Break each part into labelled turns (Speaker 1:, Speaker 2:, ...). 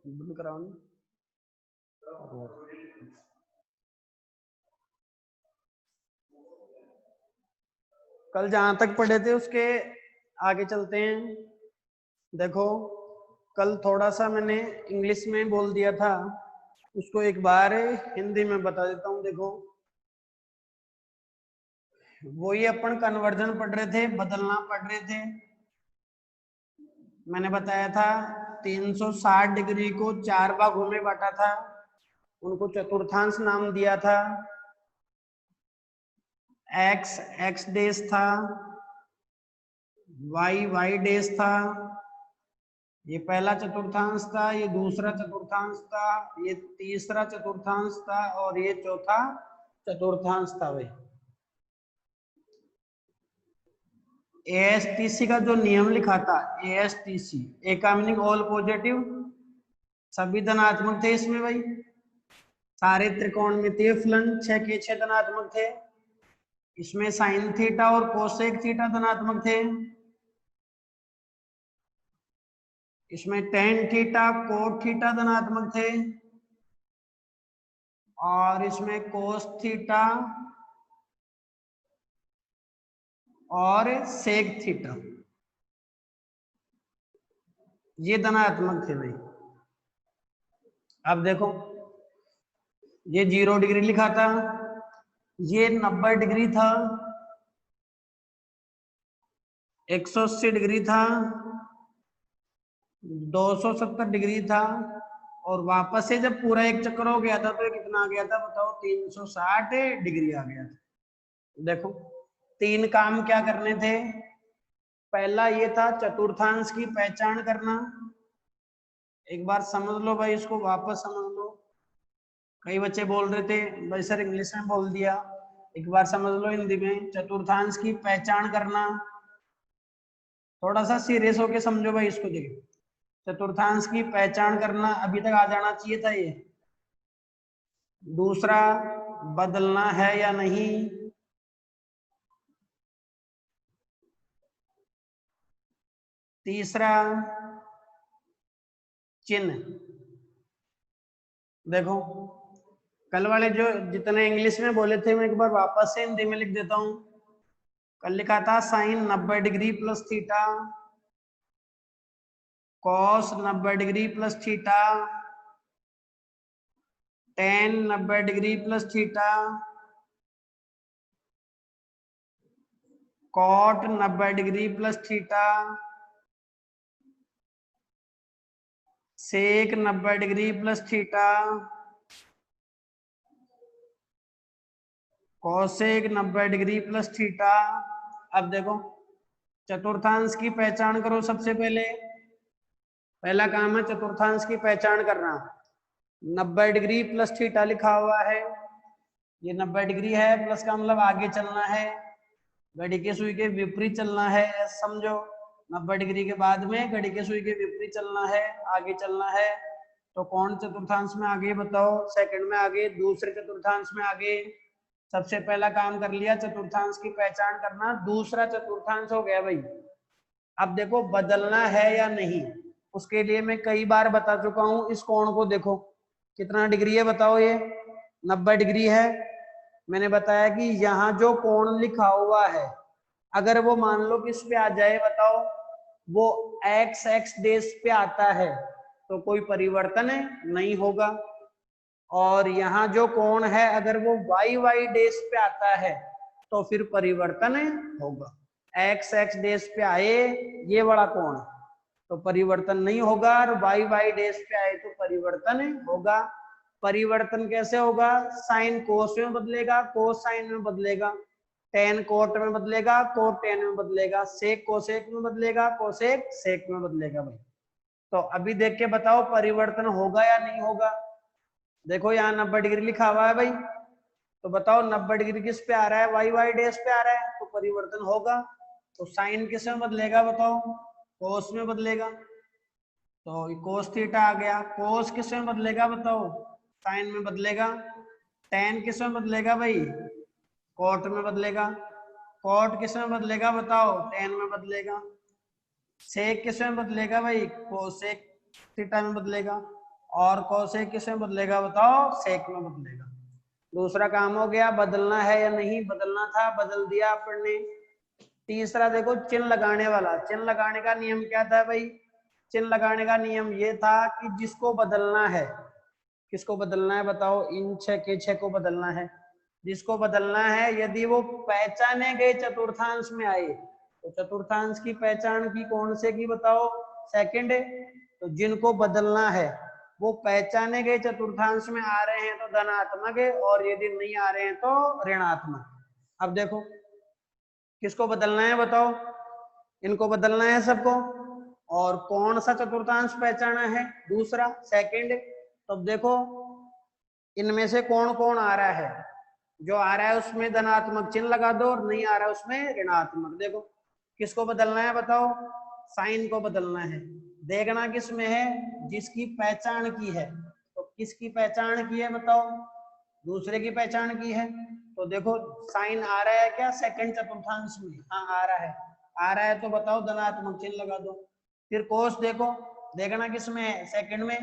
Speaker 1: बंद कराओ ना। कल जहां तक पढ़े थे उसके आगे चलते हैं। देखो कल थोड़ा सा मैंने इंग्लिश में बोल दिया था, उसको एक बार हिंदी में बता देता हूँ। देखो वही अपन कन्वर्जन पढ़ रहे थे, बदलना पढ़ रहे थे। मैंने बताया था 360 डिग्री को 4 भागों में बांटा था, उनको चतुर्थांश नाम दिया था। एक्स एक्स डेज था, वाई वाई डेज था, ये पहला चतुर्थांश था, ये दूसरा चतुर्थांश था, ये तीसरा चतुर्थांश था और ये चौथा चतुर्थांश था। भाई एएसटीसी का जो नियम लिखा था, एएसटीसी ए का मीनिंग ऑल पॉजिटिव, सभी धनात्मक थे इसमें। भाई सारे त्रिकोणमितीय फलन 6 के 6 धनात्मक थे। इसमें साइन थीटा और कोसेक थीटा धनात्मक थे। इसमें टेन थीटा कोट थीटा धनात्मक थे और इसमें कोस थीटा और सेक थीटा ये धनात्मक थे। भाई अब देखो ये 0 डिग्री लिखा था, ये 90 डिग्री था, 180 डिग्री था, 270 डिग्री था और वापस से जब पूरा एक चक्कर हो गया था तो ये कितना आ गया था बताओ, 360 डिग्री आ गया था। देखो तीन काम क्या करने थे। पहला ये था चतुर्थांश की पहचान करना। एक बार समझ लो भाई, इसको वापस समझ लो। कई बच्चे बोल रहे थे भाई सर इंग्लिश में बोल दिया, एक बार समझ लो हिंदी में। चतुर्थांश की पहचान करना, थोड़ा सा सीरियस होके समझो भाई इसको। देखो चतुर्थांश की पहचान करना अभी तक आ जाना चाहिए था ये। दूसरा बदलना है या नहीं, तीसरा चिन्ह। देखो कल वाले जो जितने इंग्लिश में बोले थे मैं एक बार वापस से हिंदी में लिख देता हूं। कल लिखा था sine 90 degree plus theta, cos 90 degree plus theta, tan 90 degree plus theta, cot 90 degree plus theta, sec 90 degree plus theta, cosec 90 degree plus theta. अब देखो चतुर्थांश की पहचान करो। सबसे पहले पहला काम है चतुर्थांश की पहचान करना। 90 डिग्री प्लस थीटा लिखा हुआ है, ये 90 डिग्री है, प्लस का मतलब आगे चलना है, घड़ी के सुई के विपरीत चलना है, समझो। 90 डिग्री के बाद में घड़ी के सुई के विपरीत चलना है, आगे चलना है। तो कौन चतुर्थांश में आगे बताओ, सेकंड में आगे, दूसरे चतुर्थांश में आगे। सबसे पहला काम कर लिया चतुर्थांश की पहचान करना, दूसरा चतुर्थांश हो गया भाई। अब देखो बदलना है या नहीं, उसके लिए मैं कई बार बता चुका हूं। इस कोण को देखो कितना डिग्री है बताओ, ये 90 डिग्री है। मैंने बताया कि यहाँ जो कोण लिखा हुआ है अगर वो मान लो किस पे आ जाए बताओ, वो एक्स एक्स डेज पे आता है तो कोई परिवर्तन नहीं होगा। और यहाँ जो कोण है अगर वो वाई वाई डेज पे आता है तो फिर परिवर्तन होगा। एक्स एक्स डेज पे आए ये बड़ा कोण तो परिवर्तन नहीं होगा, और वाई वाई डेज पे आए तो परिवर्तन होगा। परिवर्तन कैसे होगा, साइन कोस में बदलेगा, कोस साइन में बदलेगा, टेन कोट में बदलेगा, कोट टेन में बदलेगा, सेक कोसेक में बदलेगा, कोसेक सेक में बदलेगा। भाई तो अभी देख के बताओ परिवर्तन होगा या नहीं होगा। देखो यहाँ 90 डिग्री लिखा हुआ है भाई, तो बताओ 90 डिग्री किस पे आ रहा है, वाई वाई डेज पे आ रहा है तो परिवर्तन होगा। तो साइन किस में बदलेगा बताओ, कोस में बदलेगा, तो कोस थीटा आ गया। कोस किस में बदलेगा बताओ, साइन में बदलेगा। टेन किस में बदलेगा भाई, कोट में बदलेगा। कोट किस में बदलेगा बताओ, टेन में बदलेगा। सेक किस में बदलेगा भाई, कोसेक थीटा में बदलेगा। और कोसेक किस में बदलेगा बताओ, सेक में बदलेगा। दूसरा काम हो गया, बदलना है या नहीं, बदलना था, बदल दिया अपन ने। तीसरा देखो चिन्ह लगाने वाला, चिन्ह लगाने का नियम क्या था भाई, चिन्ह लगाने का नियम ये था कि जिसको बदलना है, किसको बदलना है बताओ, इन 6 के 6 को बदलना है। जिसको बदलना है यदि वो पहचाने गए चतुर्थांश में आए, तो चतुर्थांश की पहचान की कौन से की बताओ, सेकंड है। तो जिनको बदलना है वो पहचाने गए चतुर्थांश में आ रहे हैं तो धनात्मक है, और यदि नहीं आ रहे हैं तो ऋणात्मक। अब देखो किसको बदलना है बताओ, इनको बदलना है सबको, और कौन सा चतुर्थांश पहचाना है, दूसरा, सेकंड। तो अब देखो इनमें से कौन कौन आ रहा है, जो आ रहा है उसमें धनात्मक चिन्ह लगा दो, और नहीं आ रहा है उसमें ऋणात्मक। देखो किसको बदलना है बताओ, साइन को बदलना है। देखना किस में है, जिसकी पहचान की है। तो किसकी पहचान की है बताओ, दूसरे की पहचान की है। तो देखो साइन आ रहा है क्या सेकंड चतुर्थांश में, हाँ आ रहा है, आ रहा है तो बताओ धनात्मक चिन्ह लगा दो। फिर कोस देखो, देखना किस में है, सेकंड में,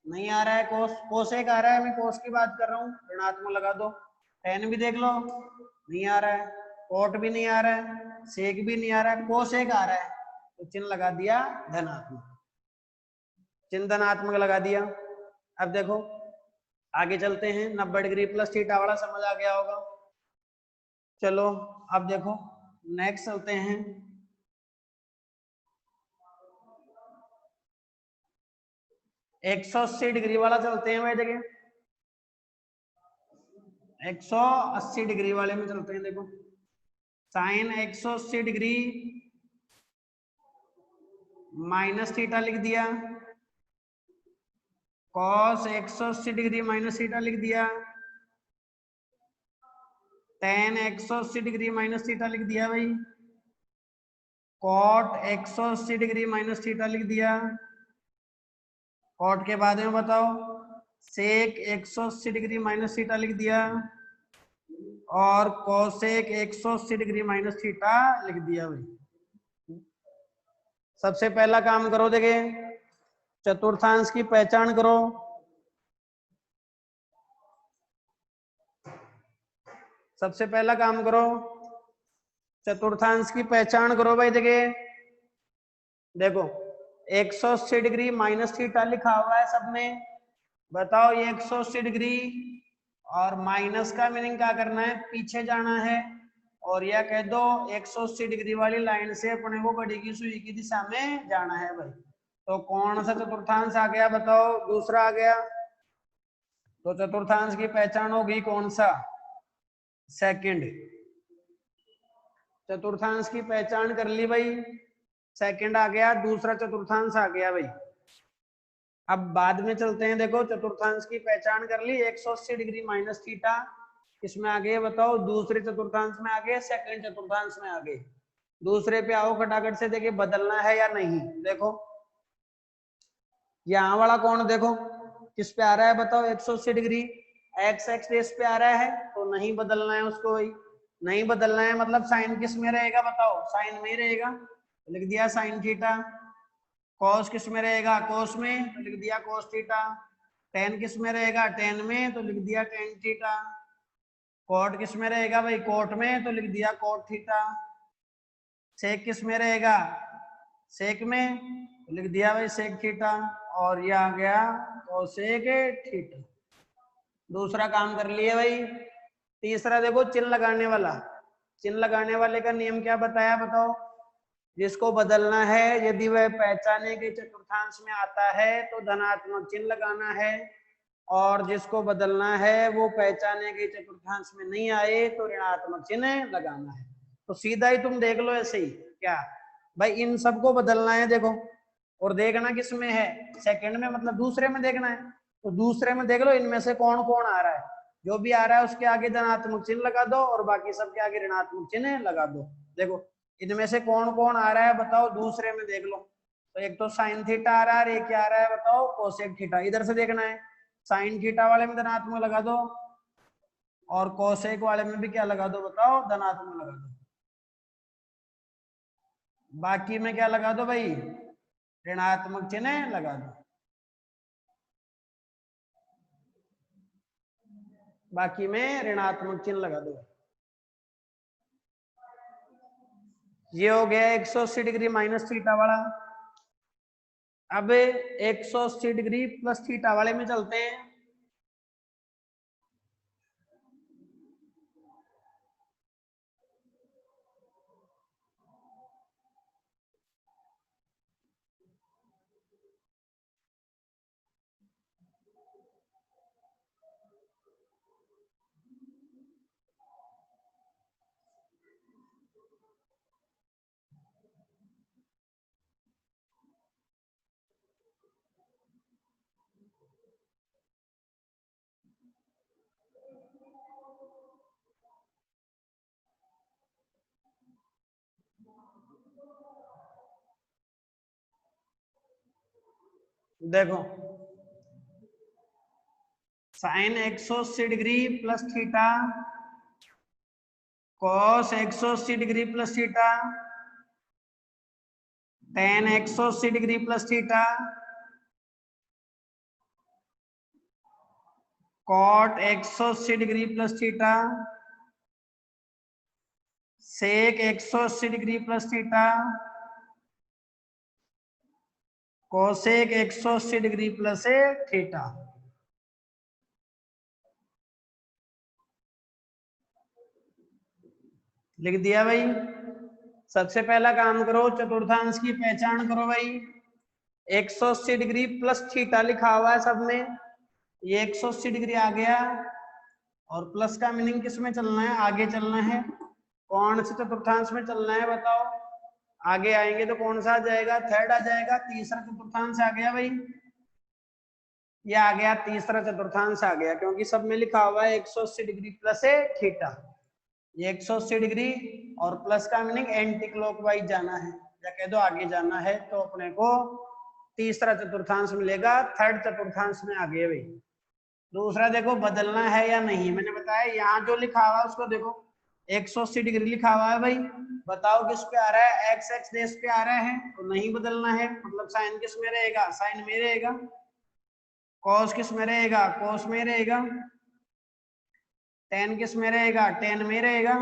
Speaker 1: नहीं आ रहा है कोस, कोसेक आ रहा है, मैं कोस की बात कर रहा हूँ, ऋणात्मक लगा दो। टेन भी देख लो, नहीं आ रहा है, कोट भी नहीं आ रहा है, सेक भी नहीं आ रहा है, कोसेक आ रहा है, तो चिन्ह लगा दिया धनात्मक, चिन्ह धनात्मक लगा दिया। अब देखो आगे चलते हैं, 90 डिग्री प्लस थीटा वाला समझ आ गया होगा। चलो अब देखो नेक्स्ट चलते हैं, 180 डिग्री वाला चलते हैं भाई। देखिए 180 डिग्री वाले में चलते हैं। देखो साइन 180 डिग्री माइनस थीटा लिख दिया, कॉस 180 डिग्री माइनस थीटा लिख दिया, टेन 180 डिग्री माइनस थीटा लिख दिया भाई, कॉट 180 डिग्री माइनस थीटा लिख दिया, कॉट के बाद में बताओ सेक 180 डिग्री माइनस थीटा लिख दिया, और कोसेक 180 डिग्री माइनस थीटा लिख दिया भाई। सबसे पहला काम करो, देखिए चतुर्थांश की पहचान करो। सबसे पहला काम करो, चतुर्थांश की पहचान करो भाई। देखिए देखो 180 डिग्री माइनस थीटा लिखा हुआ है सब में, बताओ ये 180 डिग्री, और माइनस का मीनिंग क्या करना है, पीछे जाना है, और यह कह दो 180 डिग्री वाली लाइन से अपने को घड़ी की सुई की दिशा में जाना है भाई। तो कौन सा चतुर्थांश आ गया बताओ, दूसरा आ गया। तो चतुर्थांश की पहचान होगी कौन सा, सेकंड। चतुर्थांश की पहचान कर ली भाई, सेकंड आ गया, दूसरा चतुर्थांश आ गया भाई। अब बाद में चलते हैं, देखो चतुर्थांश की पहचान कर ली, 180 डिग्री माइनस थीटा इसमें आ गए बताओ, दूसरे चतुर्थांश में आ गए, सेकंड चतुर्थांश में आ गए। दूसरे पे आओ खटाखट से, देखिए बदलना है या नहीं। देखो यहाँ वाला कौन, देखो किस पे आ रहा है बताओ, 180 डिग्री एक्स एक्स पे आ रहा है, तो नहीं बदलना है उसको भाई। नहीं बदलना है मतलब साइन किस में रहेगा बताओ, साइन में ही रहेगा, तो लिख दिया साइन थीटा। कॉस किस में रहेगा, कोस में, तो लिख दिया कोस थीटा। टेन किस में रहेगा, टेन में, तो लिख दिया टेन थीटा। कोट किस में रहेगा भाई, कोट में, तो लिख दिया कोट थीटा। सेक किस में रहेगा, सेक में, तो लिख दिया भाई सेक थीटा। और ये आ गया कोसेक थीटा। दूसरा काम कर लिए भाई। तीसरा देखो चिन्ह लगाने वाला, चिन्ह लगाने वाले का नियम क्या बताया बताओ, जिसको बदलना है यदि वह पहचाने के चतुर्थांश में आता है तो धनात्मक चिन्ह लगाना है, और जिसको बदलना है वो पहचाने के चतुर्थांश में नहीं आए तो ऋणात्मक चिन्ह लगाना है। तो सीधा ही तुम देख लो ऐसे ही, क्या भाई इन सबको बदलना है देखो, और देखना किस में है, सेकंड में, मतलब दूसरे में देखना है। तो दूसरे में देख लो इनमें से कौन कौन आ रहा है, जो भी आ रहा है उसके आगे धनात्मक चिन्ह लगा दो, और बाकी सबके आगे ऋणात्मक चिन्ह लगा दो। देखो इनमें से कौन कौन आ रहा है बताओ, दूसरे में देख लो। तो एक तो साइन थीटा आ रहा है, एक क्या आ रहा है बताओ, कोसेक थीटा। इधर से देखना है, साइन थीटा वाले में धनात्मक लगा दो, और कोसेक वाले में भी क्या लगा दो बताओ, धनात्मक लगा दो। बाकी में क्या लगा दो भाई, ऋणात्मक चिन्ह लगा दो। बाकी में ऋणात्मक चिन्ह लगा दो। ये हो गया 180 डिग्री माइनस थीटा वाला। अब 180 डिग्री प्लस थीटा वाले में चलते हैं। देखो sine 180 degree plus theta cos 180 degree plus theta tan 180 degree plus theta cot 180 degree plus theta sec 180 degree plus theta cosec 180 degree plus theta. लिख दिया भाई। सबसे पहला काम करो, चतुर्थांश की पहचान करो भाई। 180 डिग्री प्लस थीटा लिखा हुआ है सब में, ये 180 डिग्री आ गया। और प्लस का मीनिंग किस में चलना है, आगे चलना है। कौन से चतुर्थांश में चलना है बताओ। आगे आएंगे तो कौन सा आ जाएगा, थर्ड आ जाएगा। तीसरा चतुर्थांश आ गया भाई, ये आ गया तीसरा चतुर्थांश आ गया, क्योंकि सब में लिखा हुआ है 180 डिग्री प्लस थीटा। ये 180 डिग्री और प्लस का मीनिंग एंटी क्लॉकवाइज जाना है या कह दो आगे जाना है, तो अपने को तीसरा चतुर्थांश मिलेगा। थर्ड चतुर्थांश में आ गए भाई। दूसरा देखो बदलना है या नहीं, मैंने बताया यहाँ जो लिखा हुआ है उसको देखो, 180 डिग्री लिखा हुआ है भाई, बताओ किस पे आ रहा है, एक्स एक्स देश पे आ रहा है, तो नहीं बदलना है। मतलब साइन किस में रहेगा, साइन में रहेगा। कॉस किस में रहेगा, कॉस में रहेगा। टेन किस में रहेगा, टेन में रहेगा।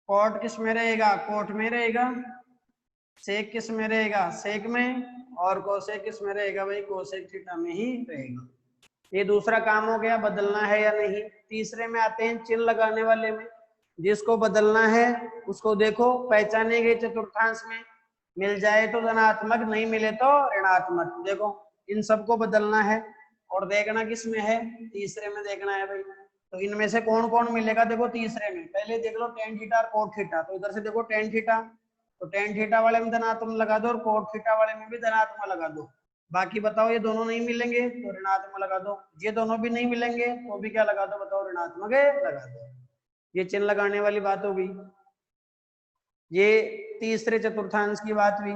Speaker 1: कॉट किस में रहेगा, कोट में रहेगा। सेक किस में रहेगा, सेक में। और कोसेक किस में रहेगा भाई, कोसेक थीटा में ही रहेगा। ये दूसरा काम हो गया, बदलना है या नहीं। तीसरे में आते हैं चिन्ह लगाने वाले में। जिसको बदलना है उसको देखो, पहचाने गए चतुर्थांश में मिल जाए तो धनात्मक, नहीं मिले तो ऋणात्मक। देखो इन सबको बदलना है और देखना किस में है, तीसरे में देखना है भाई। तो इनमें से कौन कौन मिलेगा, देखो तीसरे में पहले देख लो टेन थीटा और कोट थीटा। तो इधर से देखो टेन थीटा, तो टेन थीटा वाले में धनात्मक लगा दो और कोट थीटा वाले में भी धनात्मक लगा दो। बाकी बताओ ये दोनों नहीं मिलेंगे तो ऋणात्मक लगा दो, ये दोनों भी नहीं मिलेंगे तो भी क्या लगा दो, बताओ ऋणात्मक लगा दो। ये चिन्ह लगाने वाली बात हो गई। ये तीसरे चतुर्थांश की बात हुई।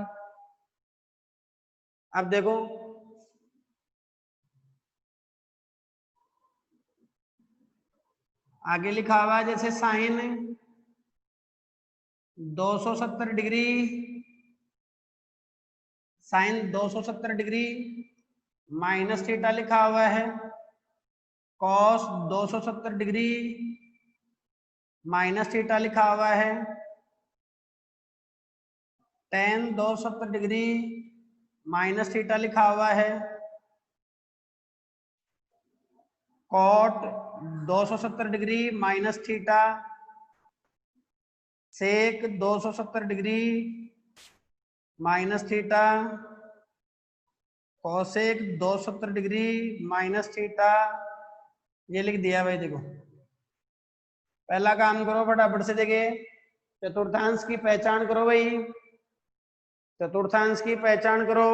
Speaker 1: अब देखो आगे लिखा हुआ है, जैसे sine 270 degree, sine 270 degree minus theta लिखा हुआ है। कॉस 270 डिग्री माइनस थीटा लिखा हुआ है। टेन 270 डिग्री माइनस थीटा लिखा हुआ है। Cot 270 degree minus theta. Sec 270 degree minus theta. Cosec 270 degree minus theta. ये लिख दिया भाई। देखो पहला काम करो फटाफट से, देखिए चतुर्थांश की पहचान करो भाई। चतुर्थांश की पहचान करो।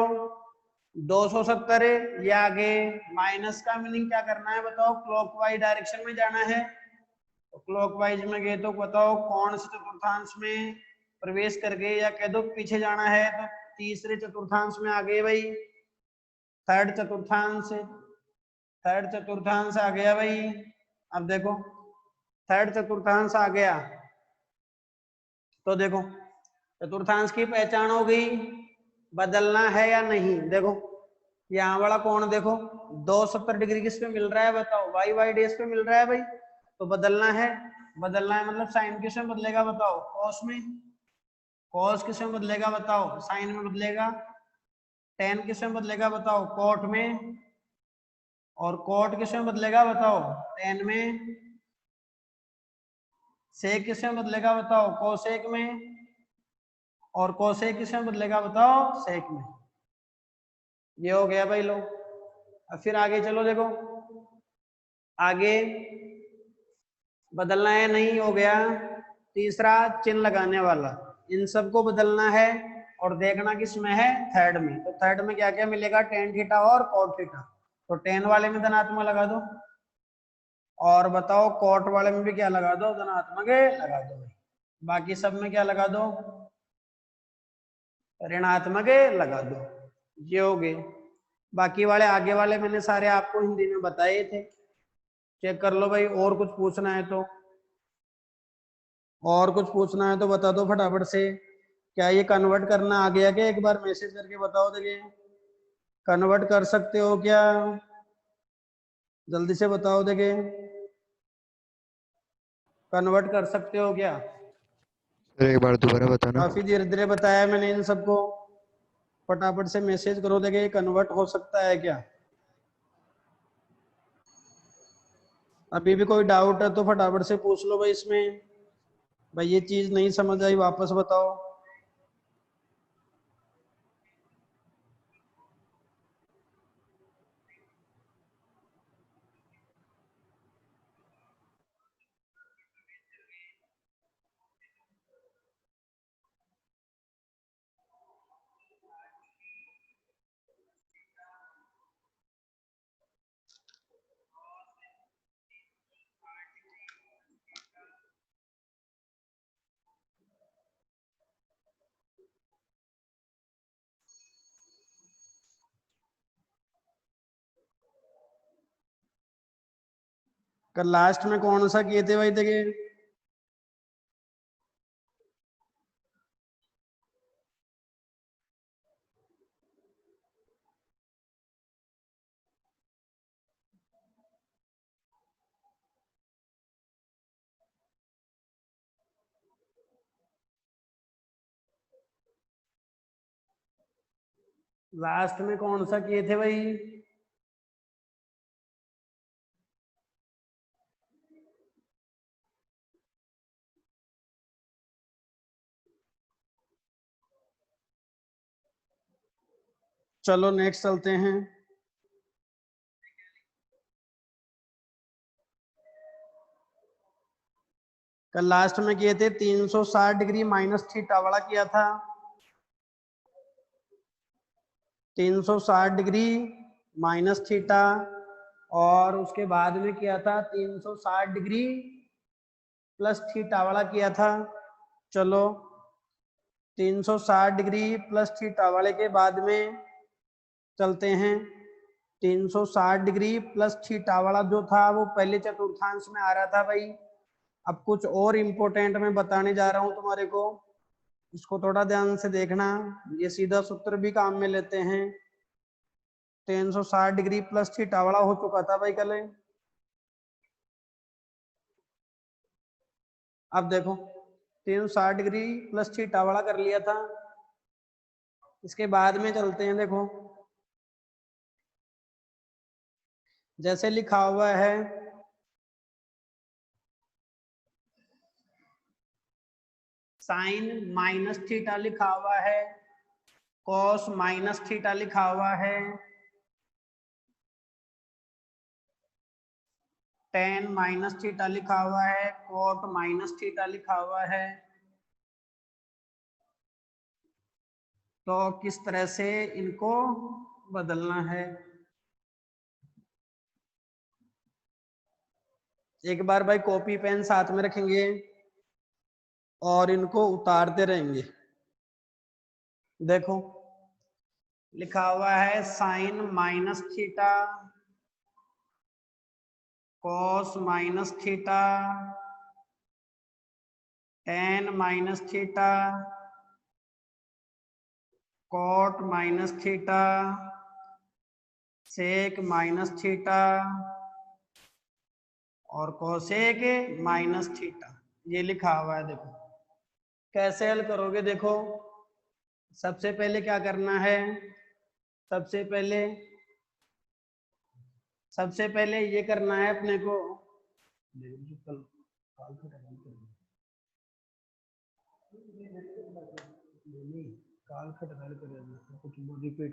Speaker 1: 270 ये आगे, माइनस का मीनिंग क्या करना है बताओ, क्लॉकवाइज डायरेक्शन में जाना है। तो क्लॉकवाइज में गए तो बताओ कौन से चतुर्थांश में प्रवेश करके, या कह दो पीछे जाना है तो तीसरे चतुर्थांश में आ गए भाई। थर्ड चतुर्थांश, थर्ड चतुर्थांश आ गया भाई। अब देखो थर्ड चतुर्थांश आ गया तो देखो चतुर्थांश की पहचान हो गई, बदलना है या नहीं। देखो यहाँ वाला कोण देखो 270 डिग्री किस पे मिल रहा है बताओ, वाई वाई डेज पे मिल रहा है भाई, तो बदलना है मतलब साइन किस में बदलेगा बताओ, कॉस में, कॉस किस में बदलेगा बताओ, साइन में बदलेगा, टेन किस में बदलेगा बताओ, कॉट में, और कॉट किस में बदलेगा बताओ, टेन में, सेक किस में बदलेगा बताओ, कोसेक में, और कोसेक किस में बदलेगा बताओ, सेक में। ये हो गया भाई लो। अब फिर आगे चलो, देखो आगे बदलना है, नहीं हो गया। तीसरा चिन्ह लगाने वाला, इन सबको बदलना है और देखना किस में है, थर्ड में। तो थर्ड में क्या क्या मिलेगा, टेन थीटा और कॉट थीटा, तो टेन वाले में धनात्मक लगा दो, और बताओ कॉट वाले में भी क्या लगा दो, धनात्मक लगा दो भाई। बाकी सब में क्या लगा दो, ऋणात्मक लगा दो। ये हो गए। बाकी वाले आगे वाले मैंने सारे आपको हिंदी में बताए थे, चेक कर लो भाई। और कुछ पूछना है तो, और कुछ पूछना है तो बता दो फटाफट से। क्या ये कन्वर्ट करना आ गया क्या, एक बार मैसेज करके बताओ, देखिए कन्वर्ट कर सकते हो क्या, जल्दी से बताओ, देखिए कन्वर्ट कर सकते हो क्या।
Speaker 2: सर एक बार दोबारा बताना।
Speaker 1: काफी धीरे धीरे बताया मैंने इन सबको, फटाफट से मैसेज करो, देखिए कन्वर्ट हो सकता है क्या। अभी भी कोई डाउट है तो फटाफट से पूछ लो भाई इसमें, भाई ये चीज नहीं समझ आई वापस बताओ। कल लास्ट में कौन सा किए थे भाई, देखिए लास्ट में कौन सा किए थे भाई। चलो नेक्स्ट चलते हैं। कल लास्ट में किए थे 360 डिग्री माइनस थीटा वाला किया था, 360 डिग्री माइनस थीटा, और उसके बाद में किया था 360 डिग्री प्लस थीटा वाला किया था। चलो 360 डिग्री प्लस थीटा वाले के बाद में चलते हैं। 360 डिग्री प्लस थीटा वाला जो था वो पहले चतुर्थांश में आ रहा था भाई। अब कुछ और इम्पोर्टेंट मैं बताने जा रहा हूं तुम्हारे को, इसको थोड़ा ध्यान से देखना। ये सीधा सूत्र भी काम में लेते हैं। 360 डिग्री प्लस थीटा वाला हो चुका था भाई कल। अब देखो 360 डिग्री प्लस थीटा वाला कर लिया था, इसके बाद में चलते हैं। देखो जैसे लिखा हुआ है साइन माइनस थीटा लिखा हुआ है, कॉस माइनस थीटा लिखा हुआ है, टेन माइनस थीटा लिखा हुआ है, कॉट माइनस थीटा लिखा हुआ है। तो किस तरह से इनको बदलना है, एक बार भाई कॉपी पेन साथ में रखेंगे और इनको उतारते रहेंगे। देखो लिखा हुआ है sine minus theta, cos minus theta, tan minus theta, cot minus theta, sec minus theta और कोसेक माइनस थीटा, ये लिखा हुआ है। देखो कैसे हल करोगे, देखो सबसे पहले क्या करना है, सबसे पहले ये करना है अपने को, रिपीट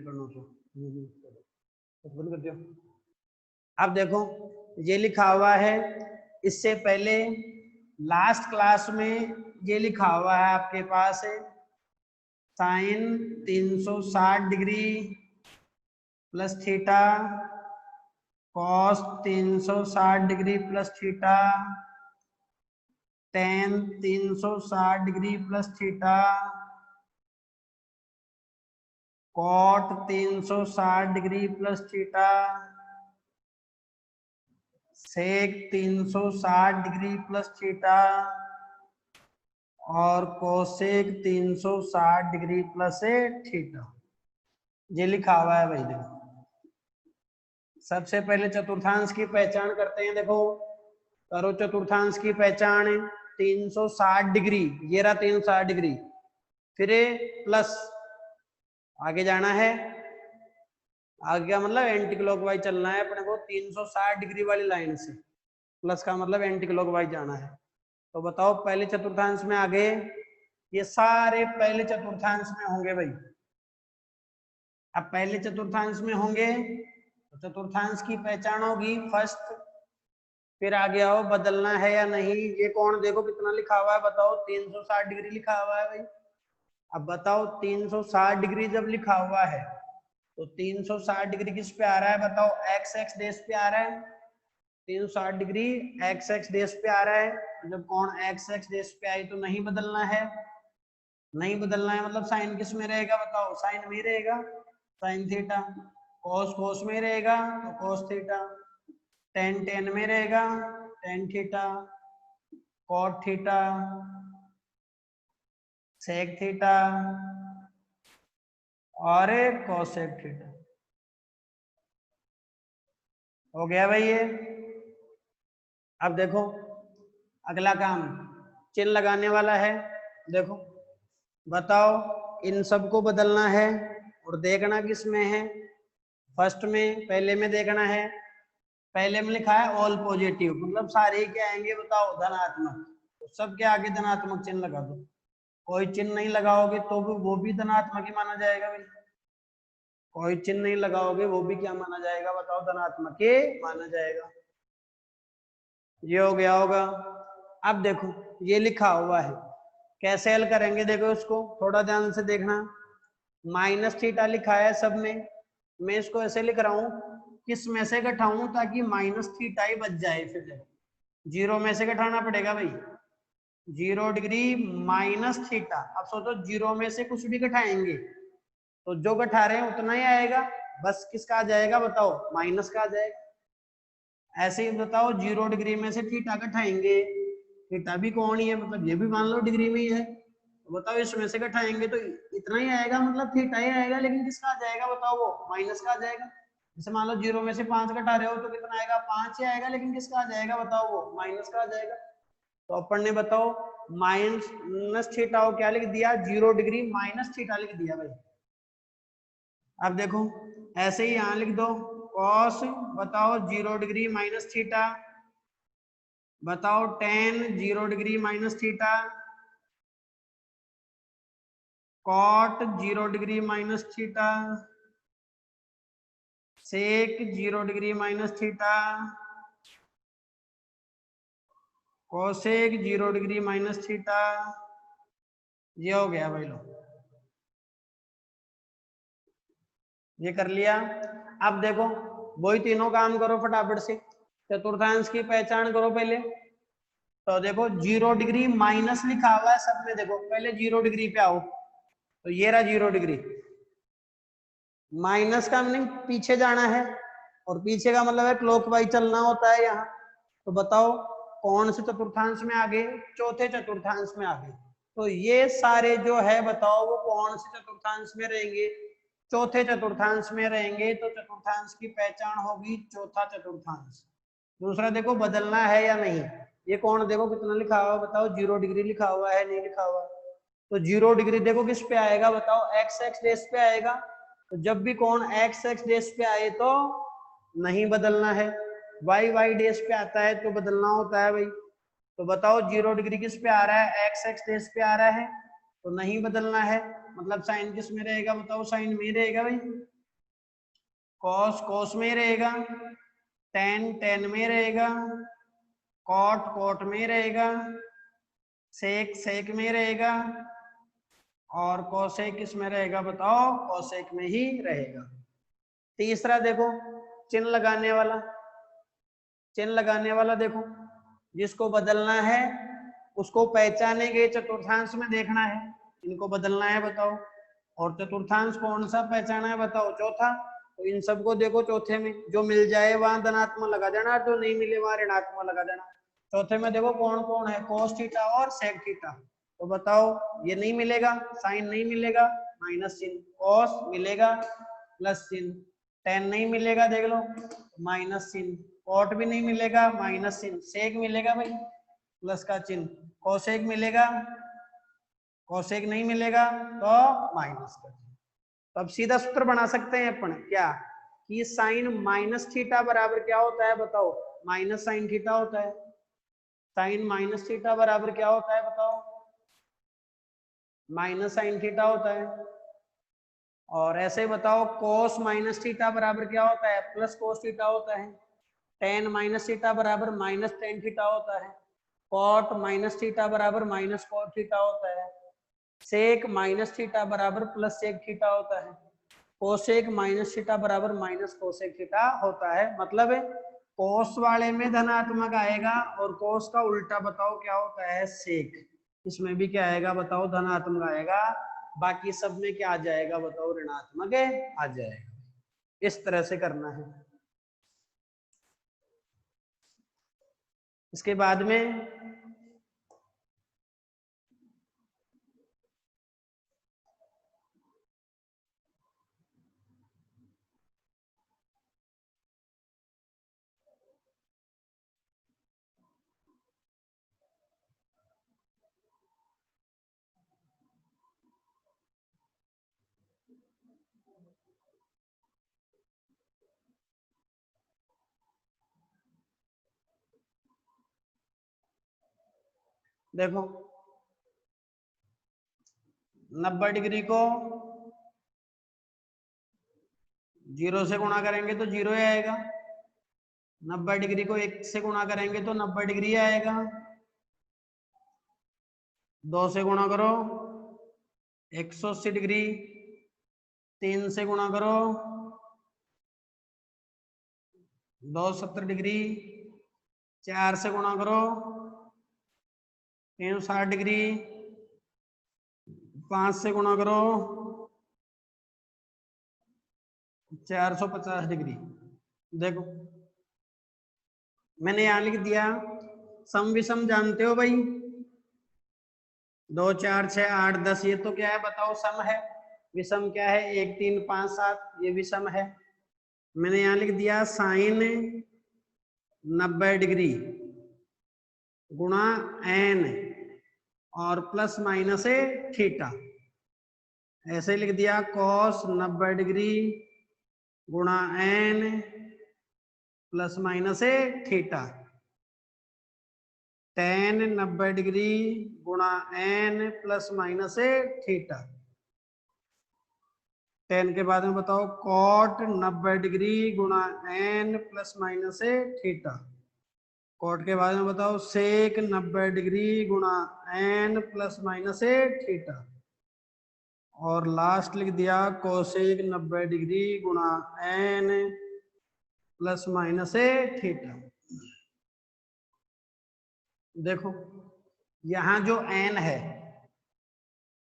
Speaker 1: करना बंद कर दिया। अब देखो ये लिखा हुआ है, इससे पहले लास्ट क्लास में ये लिखा हुआ है आपके पास sine 360 degree plus theta, cos 360 degree plus theta, tan 360 degree plus theta, cot 360 degree plus theta, sec 360 degree plus theta और कोसेक 360 डिग्री प्लस थीटा, ये लिखा हुआ है भाई। देखो सबसे पहले चतुर्थांश की पहचान करते हैं। देखो करो चतुर्थांश की पहचान, 360 डिग्री, ये रहा 360 डिग्री, फिर प्लस आगे जाना है, आगे का मतलब एंटी क्लॉकवाइज चलना है अपने को 360 डिग्री वाली लाइन से, प्लस का मतलब एंटी क्लॉकवाइज जाना है। तो बताओ पहले चतुर्थांश में आगे, ये सारे पहले चतुर्थांश में होंगे भाई। अब पहले चतुर्थांश में होंगे तो चतुर्थांश की पहचान होगी फर्स्ट, फिर आगे आओ बदलना है या नहीं। ये कौन देखो कितना लिखा हुआ है, बताओ 360 डिग्री लिखा हुआ है भाई। अब बताओ 360 डिग्री जब लिखा हुआ है तो 360 डिग्री किस पे आ रहा है, बताओ एक्स एक्स डेश पे आ रहा है, 360 डिग्री एक्स एक्स डेश पे आ रहा है। जब कोण एक्स एक्स डेश पे आई तो नहीं बदलना है, नहीं बदलना है मतलब साइन किस में रहेगा, बताओ साइन में रहेगा, साइन थीटा, कोस कोस में रहेगा तो कोस थीटा, टेन टेन में रहेगा tan theta, cot theta, sec theta और कोसेक थीटा। हो गया भाई ये। अब देखो अगला काम चिन्ह लगाने वाला है। देखो बताओ इन सबको बदलना है और देखना किस में है, फर्स्ट में पहले में देखना है। पहले में लिखा है ऑल पॉजिटिव, मतलब सारे क्या आएंगे बताओ धनात्मक, तो सबके आगे धनात्मक चिन्ह लगा दो। कोई चिन्ह नहीं लगाओगे तो भी वो भी धनात्मक ही माना जाएगा भाई, कोई चिन्ह नहीं लगाओगे वो भी क्या माना जाएगा, बताओ धनात्मक ही माना जाएगा। ये हो गया होगा। अब देखो ये लिखा हुआ है, कैसे हल करेंगे, देखो इसको थोड़ा ध्यान से देखना। माइनस थीटा लिखा है सब में, मैं इसको ऐसे लिख रहा हूं किस में से घटाऊं ताकि माइनस थीटा ही बच जाए। फिर देखो जीरो में से घटाना पड़ेगा भाई, 0 डिग्री माइनस थीटा। अब सोचो जीरो में से कुछ भी घटाएंगे तो जो घटा रहे हैं उतना ही आएगा, बस किसका आ जाएगा बताओ, माइनस का आ जाएगा। ऐसे ही बताओ 0 डिग्री में से थीटा घटाएंगे, थीटा भी कौन ही है, मतलब ये भी मान लो डिग्री में ही है, तो बताओ इसमें से घटाएंगे तो इतना ही आएगा, मतलब थीटा ही आएगा, लेकिन किसका आ जाएगा बताओ, वो माइनस का आ जाएगा। जैसे मान लो 0 में से 5 घटा रहे हो तो कितना आएगा, 5 ही आएगा, लेकिन किसका आ जाएगा बताओ, वो माइनस का आ जाएगा। तो अपन ने बताओ माइनस थीटा को क्या लिख दिया, 0 डिग्री माइनस थीटा लिख दिया भाई। अब देखो ऐसे ही यहां लिख दो कॉस, बताओ 0 डिग्री माइनस थीटा, बताओ tan 0 degree minus theta, cot 0 degree minus theta, sec 0 degree minus theta, cosec 0 degree minus theta. ये हो गया भाई लो, ये कर लिया। अब देखो वही तीनों काम करो फटाफट से, चतुर्थांश की पहचान करो पहले। तो देखो 0 डिग्री माइनस लिखा हुआ है सब में, देखो पहले 0 डिग्री पे आओ, तो ये रहा 0 डिग्री, माइनस का मीनिंग पीछे जाना है और पीछे का मतलब है क्लॉकवाइज चलना होता है यहाँ। तो बताओ कौन से चतुर्थांश में आगे, चौथे चतुर्थांश में आगे। तो ये सारे जो है बताओ वो कौन से चतुर्थांश में रहेंगे, चौथे चतुर्थांश में रहेंगे तो चतुर्थांश की पहचान होगी चौथा चतुर्थांश। दूसरा देखो बदलना है या नहीं, ये कौन देखो कितना लिखा हुआ बताओ, 0 डिग्री लिखा हुआ है, नहीं लिखा हुआ, तो 0 डिग्री देखो किस पे आएगा बताओ, एक्स एक्स डेश पे आएगा। तो जब भी कोण एक्स एक्स डेश पे आए तो नहीं बदलना है, वाई वाई डेश पे आता है तो बदलना होता है भाई। तो बताओ 0 डिग्री किस पे आ रहा है, एक्स एक्स डेश पे आ रहा है तो नहीं बदलना है, मतलब साइन किस में रहेगा बताओ, साइन में रहेगा भाई, कॉस कॉस में रहेगा, टेन टेन में रहेगा, कॉट कॉट में रहेगा, सेक सेक में रहेगा, और कोसेक किस में रहेगा बताओ, कोसेक में ही रहेगा। तीसरा देखो चिन्ह लगाने वाला, चिन्ह लगाने वाला देखो, जिसको बदलना है उसको पहचाने गए चतुर्थांश में देखना है, इनको बदलना है बताओ, और चतुर्थांश कौन सा पहचाना है बताओ, चौथा। तो इन सबको देखो चौथे में जो मिल जाए वहां धनात्मक लगा देना, जो नहीं मिले वहां ऋणात्मक लगा देना। चौथे में देखो कौन कौन है, कोस थीटा और सेक थीटा। तो बताओ ये नहीं मिलेगा, साइन नहीं मिलेगा, माइनस चिन्ह, कॉस मिलेगा प्लस चिन्ह, टेन नहीं मिलेगा देख लो माइनस चिन्ह, कॉट भी नहीं मिलेगा माइनस चिन्ह, सेक मिलेगा भाई प्लस का चिन्ह, कोसेक मिलेगा, कोसेक नहीं मिलेगा तो माइनस का चिन्ह। तो अब सीधा सूत्र बना सकते हैं अपन क्या, कि साइन माइनस थीटा बराबर क्या होता है बताओ, माइनस साइन थीटा होता है। साइन माइनस थीटा बराबर क्या होता है बताओ, माइनस साइन थीटा होता है। और ऐसे बताओ कोस माइनस थीटा बराबर क्या होता है, प्लस कोस थीटा होता है। टेन माइनस थीटा बराबर माइनस टेन थीटा होता है। कॉट माइनस थीटा बराबर माइनस कॉट थीटा होता है। सेक माइनस थीटा बराबर प्लस सेक थीटा होता है। कोसेक माइनस थीटा बराबर माइनस कोसेक थीटा होता है। मतलब कोस वाले में धनात्मक आएगा और कोस का उल्टा बताओ क्या होता है, सेक, इसमें भी क्या आएगा बताओ, धनात्मक आएगा। बाकी सब में क्या आ जाएगा बताओ, ऋणात्मक आ जाएगा। इस तरह से करना है। इसके बाद में देखो 90 डिग्री को 0 से गुणा करेंगे तो 0 ही आएगा, 90 डिग्री को 1 से गुणा करेंगे तो 90 डिग्री आएगा, 2 से गुणा करो 180 डिग्री, 3 से गुणा करो 270 डिग्री, 4 से गुणा करो 360 डिग्री, 5 से गुणा करो 450 डिग्री। देखो मैंने यहां लिख दिया, सम विषम जानते हो भाई, 2 4 6 8 10, ये तो क्या है बताओ, सम है। विषम क्या है, 1 3 5 7, ये विषम है। मैंने यहां लिख दिया साइन 90 डिग्री गुणा एन और प्लस माइनस थीटा, ऐसे लिख दिया कॉस 90 डिग्री गुणा n plus minus theta, tan 90 degree गुणा n plus minus theta, tan के बाद में बताओ कॉट 90 डिग्री गुणा n plus minus theta, cot के बाद में बताओ सेक 90 डिग्री गुणा एन प्लस माइनस थीटा, और लास्ट लिख दिया कोसेक 90 डिग्री गुणा एन प्लस माइनस थीटा। देखो यहां जो एन है,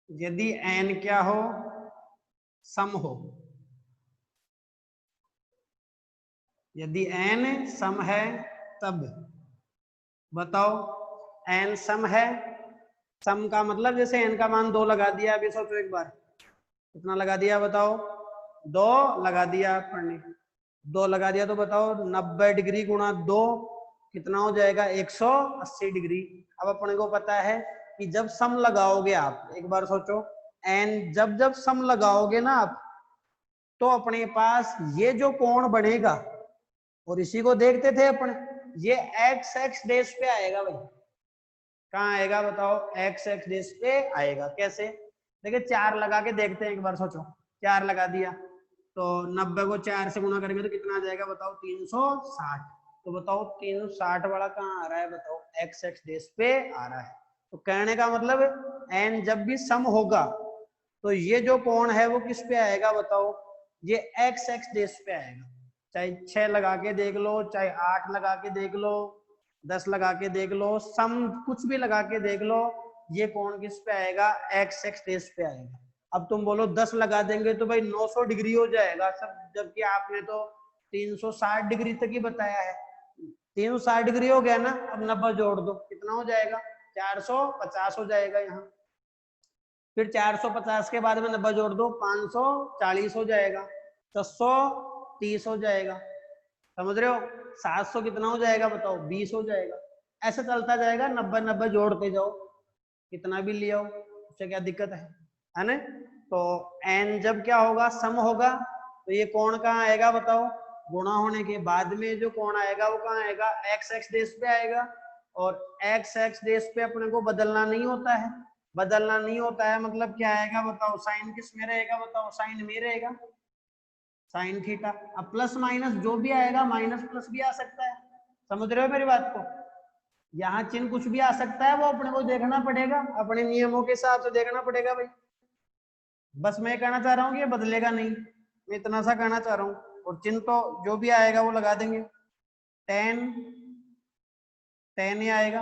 Speaker 1: यदि एन क्या हो, सम हो, यदि एन सम है तब बताओ, एन सम है, सम का मतलब जैसे एन का मान 2 लगा दिया, अभी सोचो एक बार कितना लगा दिया बताओ, 2 लगा दिया आपने, 2 लगा दिया तो बताओ 90 डिग्री गुणा 2 कितना हो जाएगा 180 डिग्री। अब अपने को पता है कि जब सम लगाओगे आप, एक बार सोचो, एंड जब जब सम लगाओगे ना आप, तो अपने पास ये जो कोण बनेगा, और इसी को देखते थे अपने, ये एक्स एक्स डेश पे आएगा भाई। कहाँ आएगा बताओ, एक्स एक्स डेश पे आएगा। कैसे, देखिए 4 लगा के देखते हैं, एक बार सोचो, 4 लगा दिया तो 90 को 4 से गुणा करेंगे तो कितना आ जाएगा बताओ 360। तो बताओ 360 वाला कहाँ आ रहा है बताओ, एक्स एक्स डेश पे आ रहा है। तो कहने का मतलब एन जब भी सम होगा तो ये जो कोण है वो किस पे आएगा बताओ, ये एक्स एक्स डेश पे आएगा। चाहे 6 लगा के देख लो, चाहे 8 लगा के देख लो, 10 लगा के देख लो, सम कुछ भी लगा के देख लो, ये कोण किस पे आएगा, एक्स एक्स डेश पे आएगा। अब तुम बोलो 10 लगा देंगे तो भाई 900 डिग्री हो जाएगा सब, जबकि आपने तो 360 डिग्री तक ही बताया है। 360 डिग्री हो गया ना, अब 90 जोड़ दो, कितना हो जाएगा 450 हो जाएगा यहाँ। फिर 450 के बाद में 90 जोड़ दो, 540 हो जाएगा, 630 हो जाएगा, समझ रहे हो। 700 कितना हो जाएगा बताओ, 20 हो जाएगा। ऐसे चलता जाएगा, 90 90 जोड़ते जाओ, कितना भी ले आओ, उससे क्या दिक्कत है ना। तो एन जब क्या होगा, सम होगा, तो ये कोण कहाँ आएगा बताओ, गुणा होने के बाद में जो कोण आएगा वो कहाँ आएगा, एक्स एक्स डेश पे आएगा। और एक्स एक्स डेश पे अपने को बदलना नहीं होता है, बदलना नहीं होता है मतलब क्या आएगा बताओ, साइन किस में रहेगा बताओ, साइन में रहेगा, साइन थीटा। अब प्लस माइनस जो भी आएगा, माइनस प्लस भी आ सकता है, समझ रहे हो मेरी बात को। यहाँ चिन्ह कुछ भी आ सकता है, वो अपने को देखना पड़ेगा, अपने नियमों के हिसाब से देखना पड़ेगा भाई। बस मैं कहना चाह रहा हूँ कि ये बदलेगा नहीं, मैं इतना सा कहना चाह रहा हूँ। और चिन्ह तो जो भी आएगा वो लगा देंगे, टेन टेन ही आएगा,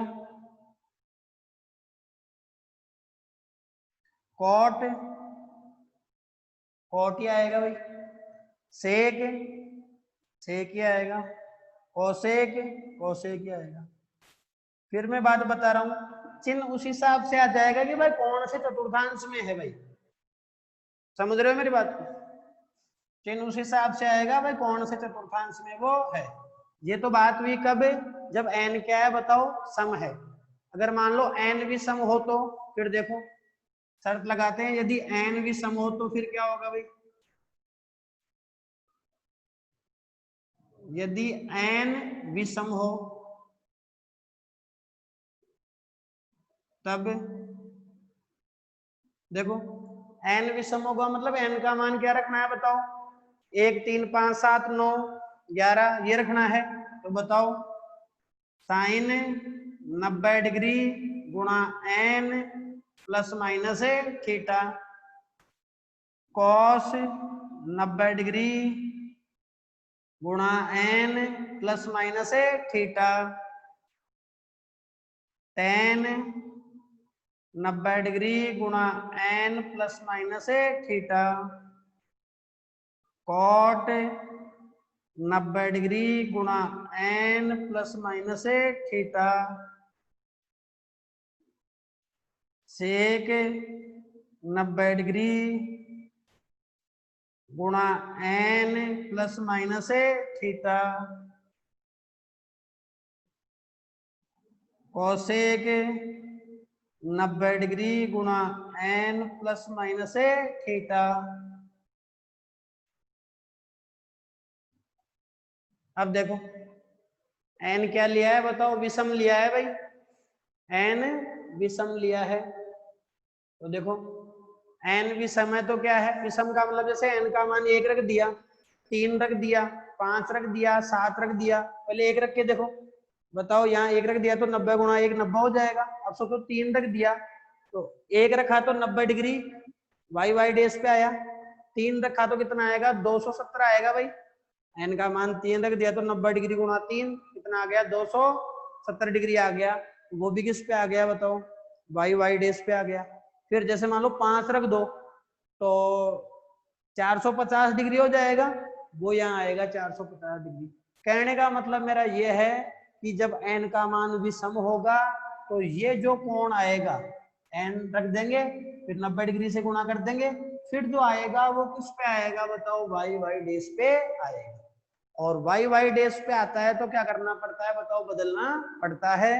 Speaker 1: कॉट कॉट ही आएगा भाई, सेक सेक ही आएगा, कोसेक कोसेक ही आएगा। फिर मैं बात बता रहा हूँ, चिन्ह उस हिसाब से आ जाएगा कि भाई कौन से चतुर्थांश में है भाई, समझ रहे हो मेरी बात को। चिन्ह उस हिसाब से आएगा भाई कौन से चतुर्थांश में वो है। ये तो बात हुई कब, जब n क्या है बताओ, सम है। अगर मान लो n भी सम हो तो फिर देखो, शर्त लगाते हैं, यदि n भी सम हो तो फिर क्या होगा भाई, यदि n विषम हो तब देखो, n विषम होगा मतलब n का मान क्या रखना है बताओ, 1 3 5 7 9 11 ये रखना है। तो बताओ साइन 90 डिग्री गुणा n plus minus theta, cos 90 degree गुणा n plus minus theta, tan 90 degree गुणा n plus minus theta, cot 90 degree गुणा n plus minus theta, sec 90 degree गुणा n plus minus theta, cosec 90 degree गुणा n plus minus theta. अब देखो n क्या लिया है बताओ, विषम लिया है भाई, n विषम लिया है। तो देखो n विषम है तो क्या है, विषम का मतलब जैसे n का मान 1 रख दिया, 3 रख दिया, 5 रख दिया, 7 रख दिया, पहले 1 रख के देखो, बताओ यहाँ 1 रख दिया तो 90 गुणा 1 90 हो जाएगा। अब सोचो 3 रख दिया तो 1 रखा तो 90 डिग्री वाई वाई डेस पे आया, 3 रखा तो कितना आएगा 270 आएगा भाई। n का मान 3 रख दिया तो 90 डिग्री गुणा 3 कितना आ गया 270 डिग्री आ गया, वो भी किस पे आ गया बताओ, वाई वाई डेस पे आ गया। फिर जैसे मान लो 5 रख दो तो 450 डिग्री हो जाएगा, वो यहाँ आएगा 450 डिग्री। कहने का मतलब मेरा ये है कि जब n का मान विषम होगा तो ये जो कोण आएगा n रख देंगे, फिर 90 डिग्री से गुणा कर देंगे, फिर जो आएगा वो किस पे आएगा बताओ, वाई वाई डैश पे आएगा। और वाई वाई डैश पे आता है तो क्या करना पड़ता है बताओ, बदलना पड़ता है।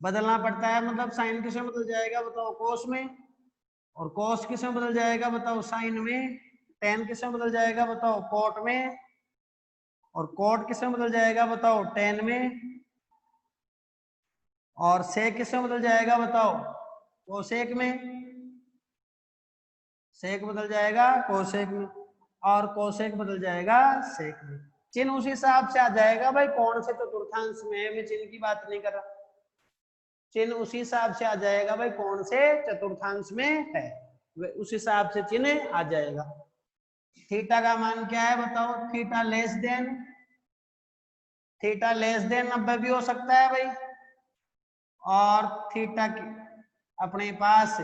Speaker 1: बदलना पड़ता है मतलब साइन किस में बदल जाएगा बताओ, कोस में। और कोस किस में बदल जाएगा बताओ, साइन में। टेन किस में बदल जाएगा बताओ, कोट में। और कोट किस में बदल जाएगा बताओ, टेन में। और सेक किस में बदल जाएगा बताओ, कोसेक में। सेक बदल जाएगा कोसेक में, और कोसेक बदल जाएगा सेक में। चिन्ह उस हिसाब से आ जाएगा भाई कौन से चतुर्थांश में है, मैं चिन्ह की बात नहीं कर रहा। चिन्ह उसी हिसाब से आ जाएगा भाई कौन से चतुर्थांश में है, उस हिसाब से चिन्ह आ जाएगा। थीटा का मान क्या है बताओ, थीटा लेस देन 90 भी हो सकता है भाई, और थीटा की अपने पास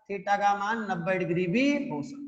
Speaker 1: थीटा का मान 90 डिग्री भी हो सकता है।